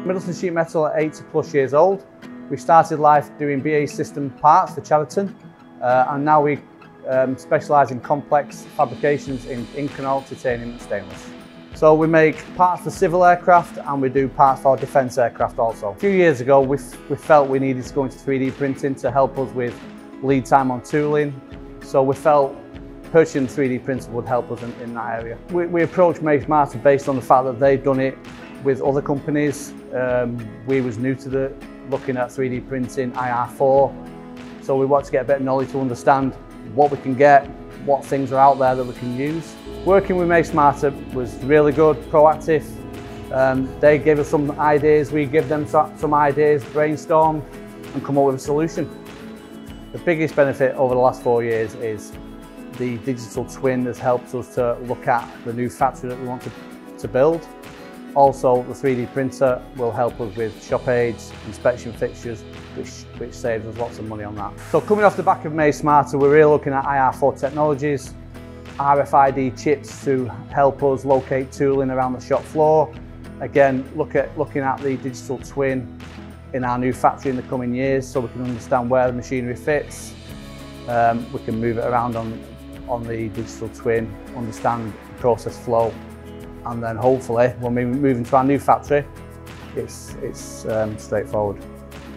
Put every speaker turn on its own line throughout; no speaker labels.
Middleton Sheet Metal at 80+ years old. We started life doing BAE System parts for Cheriton, and now we specialise in complex fabrications in Inconel, titanium and stainless. So we make parts for civil aircraft and we do parts for defence aircraft also. A few years ago we felt we needed to go into 3D printing to help us with lead time on tooling. So we felt purchasing 3D printer would help us in that area. We approached Mace Martin based on the fact that they'd done it with other companies. We was new to looking at 3D printing, IR4. So we wanted to get a bit of knowledge to understand what we can get, what things are out there that we can use. Working with Mace Martin was really good, proactive. They gave us some ideas, we give them some ideas, brainstorm and come up with a solution. The biggest benefit over the last 4 years is the digital twin has helped us to look at the new factory that we want to build. Also, the 3D printer will help us with shop aids, inspection fixtures, which saves us lots of money on that. So coming off the back of Mace Martin, we're really looking at IR4 technologies, RFID chips to help us locate tooling around the shop floor. Again, looking at the digital twin in our new factory in the coming years so we can understand where the machinery fits. We can move it around on the digital twin, understand the process flow, and then hopefully when we move into our new factory, it's straightforward.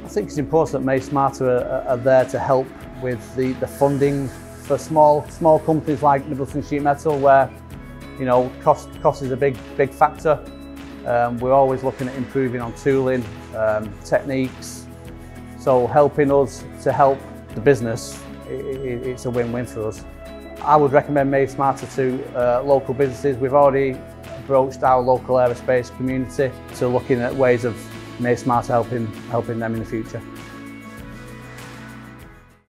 I think it's important that Mace Martin are there to help with the funding for small companies like Middleton Sheet Metal, where cost is a big factor. We're always looking at improving on tooling, techniques. So helping us to help the business, it's a win-win for us. I would recommend Mace Martin to local businesses. We've already broached our local aerospace community to looking at ways of Mace Martin helping them in the future.